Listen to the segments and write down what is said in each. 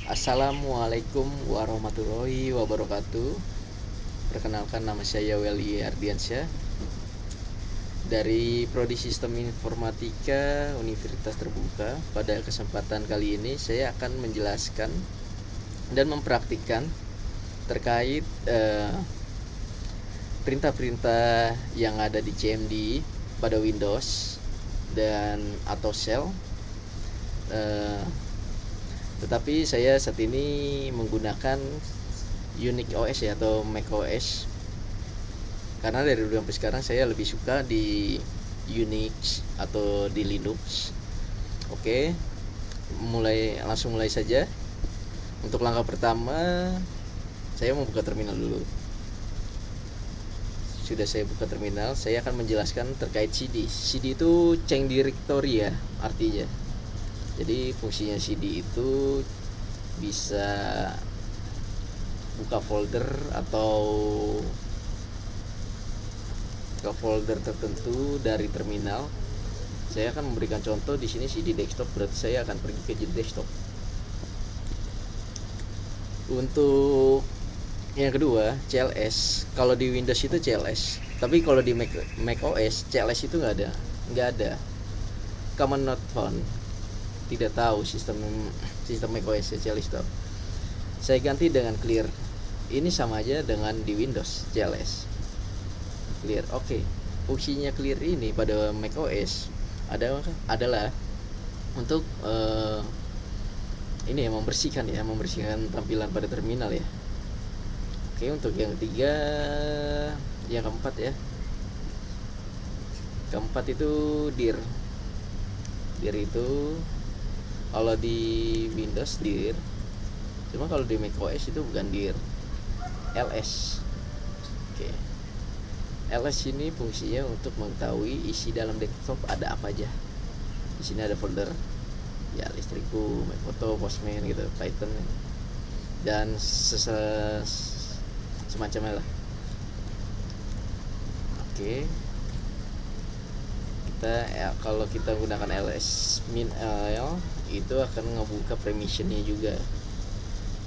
Assalamualaikum warahmatullahi wabarakatuh. Perkenalkan, nama saya Weli Ardiansyah dari Prodi Sistem Informatika Universitas Terbuka. Pada kesempatan kali ini saya akan menjelaskan dan mempraktikkan terkait perintah-perintah yang ada di CMD pada Windows dan atau Shell. Tetapi saya saat ini menggunakan Unix OS ya, atau Mac OS, karena dari dulu sampai sekarang saya lebih suka di Unix atau di Linux. Oke, langsung mulai saja. Untuk langkah pertama, saya mau buka terminal dulu. Sudah saya buka terminal, saya akan menjelaskan terkait CD. CD itu change directory ya artinya. Jadi fungsinya CD itu bisa buka folder atau buka folder tertentu dari terminal. Saya akan memberikan contoh di sini CD desktop, berarti saya akan pergi ke desktop. Untuk yang kedua, CLS. Kalau di Windows itu CLS, tapi kalau di Mac OS CLS itu nggak ada. Command not found. Tidak tahu sistem macOS CLS itu. Saya ganti dengan clear. Ini sama aja dengan di Windows CLS. Clear. Oke. Fungsinya clear ini pada macOS adalah untuk ini ya, membersihkan tampilan pada terminal ya. Oke, untuk yang ketiga, yang keempat ya. Keempat itu dir. Dir itu kalau di Windows dir, cuma kalau di macOS itu bukan dir, ls. Oke. ls ini fungsinya untuk mengetahui isi dalam desktop ada apa aja. Di sini ada folder ya, listriku, MacPhoto, Postman gitu, Python dan semacamnya lah. Oke. Kalau kita gunakan ls -l itu akan ngebuka permissionnya juga.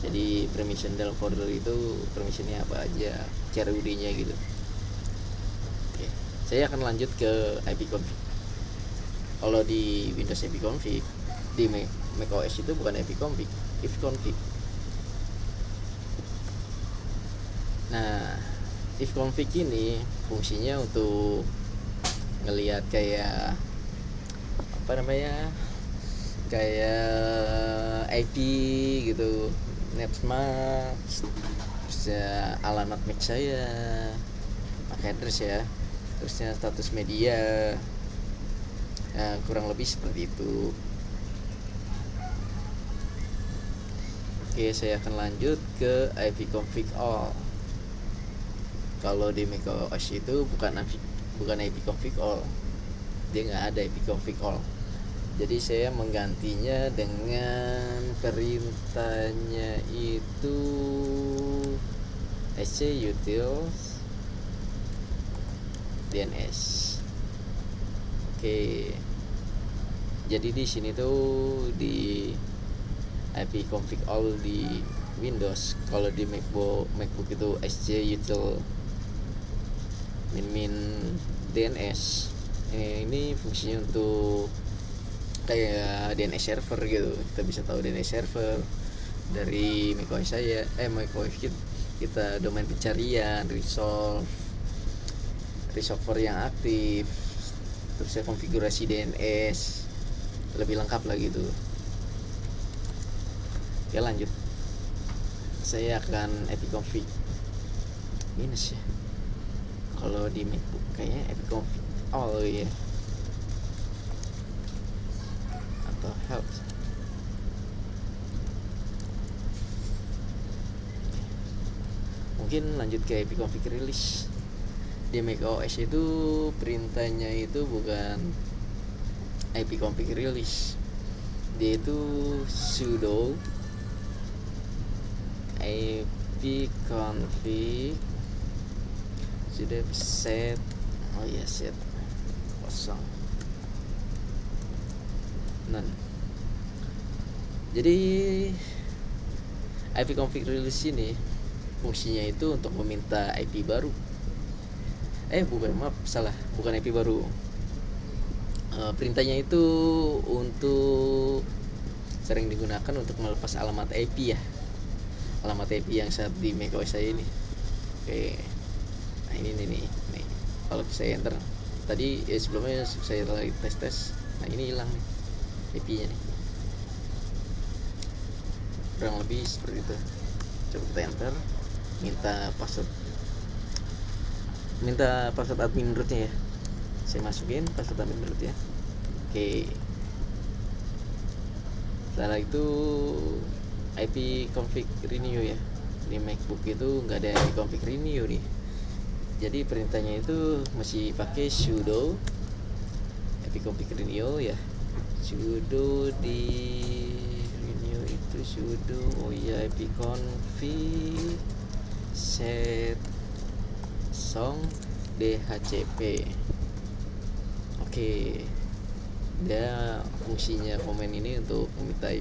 Jadi permission dalam folder itu permissionnya apa aja, CRUD-nya gitu. Oke, saya akan lanjut ke ipconfig. Kalau di Windows ipconfig, di macOS itu bukan ipconfig, ifconfig. Nah, ifconfig ini fungsinya untuk ngelihat kayak kayak IP gitu, netmask, terusnya alamat Mac saya, MAC address ya, terusnya status media. Nah, kurang lebih seperti itu. Oke, saya akan lanjut ke ipconfig all. Kalau di macOS itu bukan ipconfig all, dia nggak ada ipconfig all. Jadi saya menggantinya dengan perintahnya itu scutils dns. Oke, jadi di sini tuh di ipconfig all di Windows. Kalau di MacBook itu scutils min DNS. Ini fungsinya untuk kayak DNS server gitu. Kita bisa tahu DNS server dari macOS saya, macOS kita domain pencarian, resolver yang aktif, terus saya konfigurasi DNS lebih lengkap lah gitu. Ya, lanjut. Saya akan ipconfig minus ya. Kalau di MacBook kayaknya ipconfig all ya, atau help. Mungkin lanjut ke ipconfig release. Di macOS itu perintahnya itu bukan ipconfig release, dia itu sudo ipconfig sudah set set kosong none. Jadi IP config release ini fungsinya itu untuk meminta IP baru. Bukan IP baru. Perintahnya itu untuk sering digunakan untuk melepas alamat IP ya. Alamat IP yang saat di macOS saya ini. Oke. Nah, ini nih. Kalau saya enter tadi sebelumnya saya lagi tes. Nah, ini hilang nih IP-nya nih. Kurang lebih seperti itu. Coba kita enter, minta password admin rootnya ya. Saya masukin password admin root ya. Oke. Setelah itu IP config renew ya. Di MacBook itu nggak ada IP config renew nih. Jadi perintahnya itu masih pakai sudo IP config renew ya. Sudo di renew itu sudo IP config set song dhcp. Oke. Dia fungsinya komen ini untuk meminta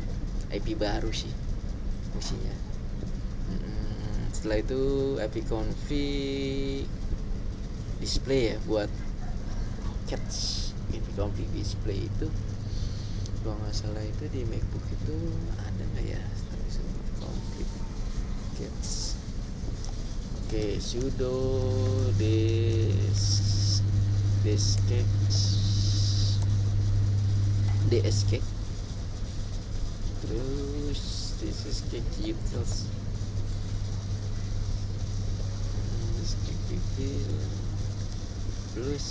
IP baru sih fungsinya. Setelah itu IP config display ya, buat catch IP config display itu kalau nggak salah itu di MacBook itu ada nggak ya config catch. Oke, sudo dsk terus dsk utils plus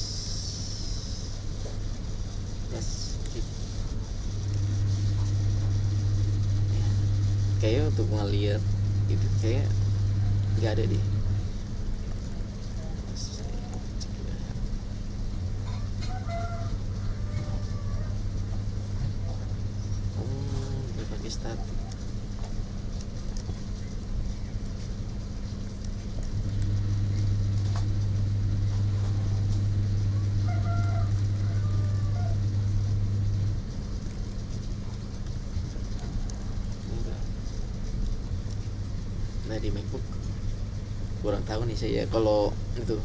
kayaknya untuk ngeliat itu kayak nggak ada deh. Berbagai status. Nah, di MacBook kurang tahu nih saya kalau itu.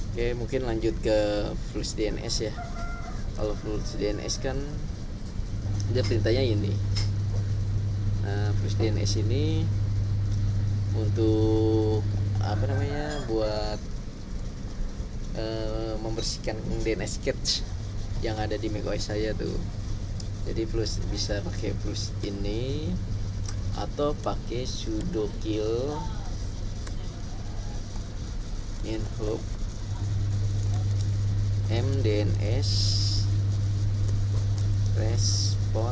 Oke, mungkin lanjut ke Flush DNS ya. Kalau Flush DNS kan dia perintahnya ini. Nah, Flush DNS ini untuk buat membersihkan DNS cache yang ada di macOS saya tuh. Jadi bisa pakai Flush ini atau pakai sudo kill inhope mdns responder.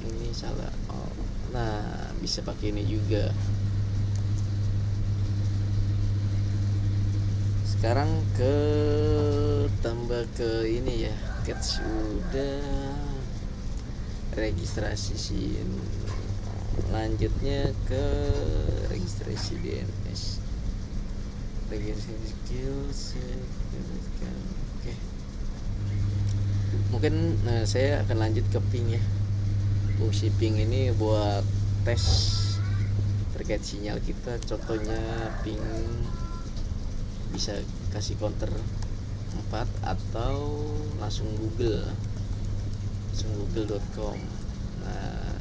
Ini salah. Nah, bisa pakai ini juga. Sekarang tambah ke ini ya, catch udah, registrasi SIM. Lanjutnya ke registrasi DNS. Registrasi skills. Oke. Mungkin saya akan lanjut ke ping ya. Fungsi ping ini buat tes terkait sinyal kita. Contohnya ping bisa kasih counter 4 atau langsung google.com. Nah,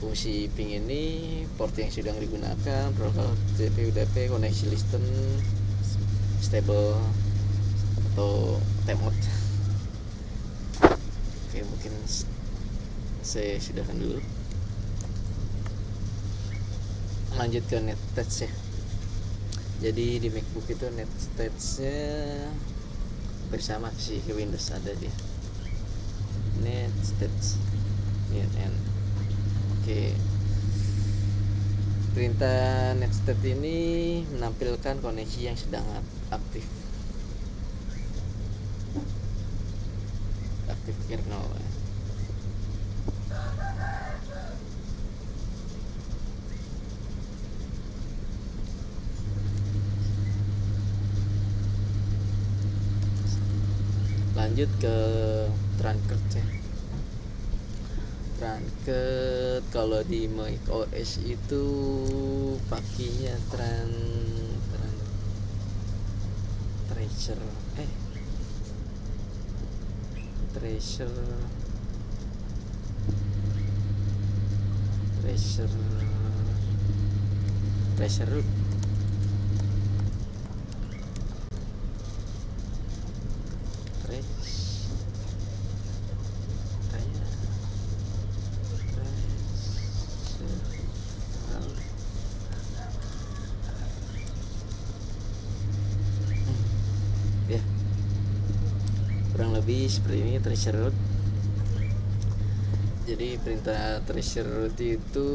fungsi ping ini port yang sedang digunakan, protokol TCP UDP, koneksi listen stable atau timeout. Oke, mungkin saya sudahkan dulu. Lanjut ke netstats ya. Jadi di MacBook itu netstats-nya bersama sih ke Windows ada dia. Netstats. Oke. Perintah netstats ini menampilkan koneksi yang sedang aktif kernel. lanjut ke Truncard ya. Truncard kalau di macOS itu pakainya Treasure root. Ya, kurang lebih seperti ini treasure root. Jadi perintah treasure root itu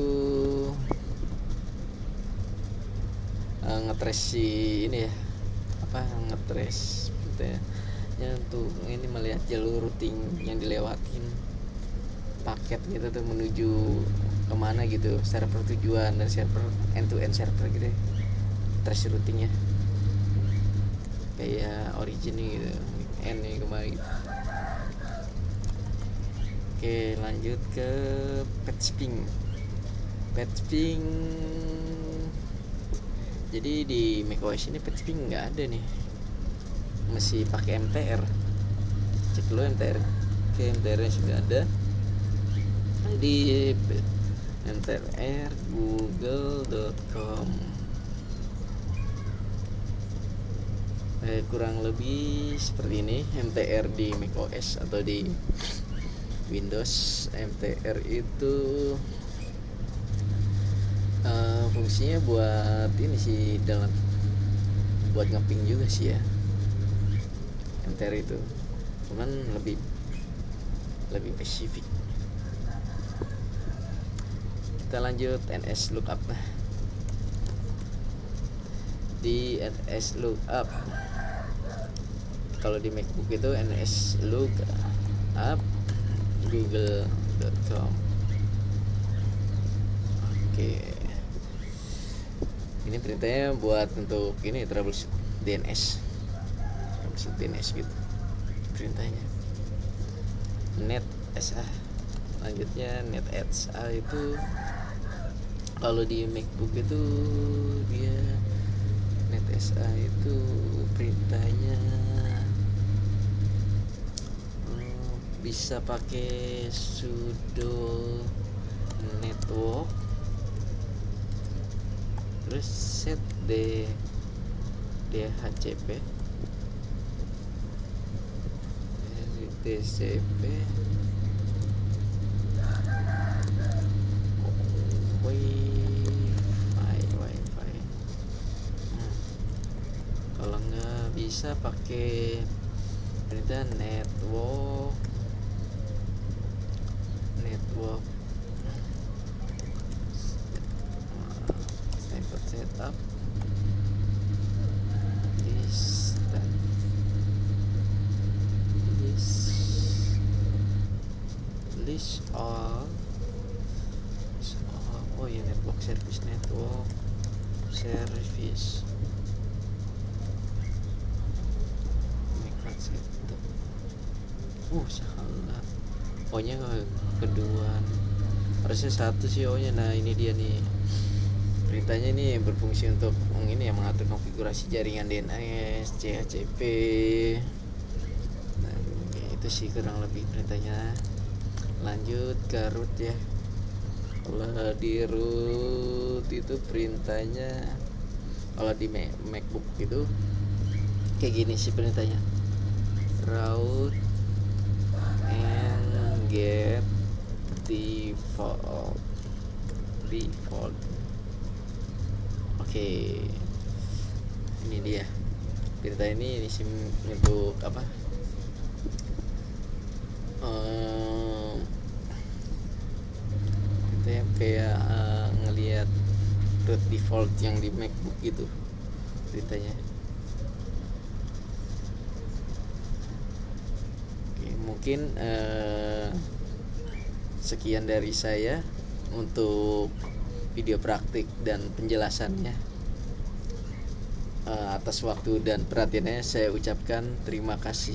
ngetrace si ini ya, ngetrace perintahnya untuk ini melihat jalur routing yang dilewatin paket gitu tuh menuju kemana gitu, server tujuan dan server end to end server gitu, trace routingnya kayak origin gitu, end nya kembali. Oke, lanjut ke patchping. Jadi di macOS ini patchping nggak ada nih, masih pakai MTR. Cek dulu MTR. Oke, MTR nya sudah ada. Jadi MTR google.com. Kurang lebih seperti ini MTR di macOS atau di Windows. MTR itu fungsinya buat ini sih, buat ngeping juga sih ya MTR itu, cuman lebih spesifik. Kita lanjut NS lookup. Di NS lookup, kalau di MacBook itu NS lookup google.com. Oke, ini perintahnya buat untuk ini troubleshoot DNS gitu perintahnya. NetSA, lanjutnya NetSA itu kalau di MacBook itu dia NetSA itu perintahnya bisa pakai sudo network terus set DHCP wifi. Kalau nggak bisa pakai perintah network setup list all. Oh ya, network service salah. O-nya keduaan, harusnya satu sih O-nya. Nah ini dia nih perintahnya, ini berfungsi untuk ini yang mengatur konfigurasi jaringan DNS, DHCP. Nah itu sih kurang lebih perintahnya. Lanjut ke root ya. Kalau di root itu perintahnya, kalau di MacBook itu kayak gini sih perintahnya, route and get default. Oke, ini dia perintah ini sih untuk apa, kita kayak ngelihat root default yang di MacBook gitu ceritanya. Oke, mungkin sekian dari saya untuk video praktik dan penjelasannya. Atas waktu dan perhatiannya saya ucapkan terima kasih.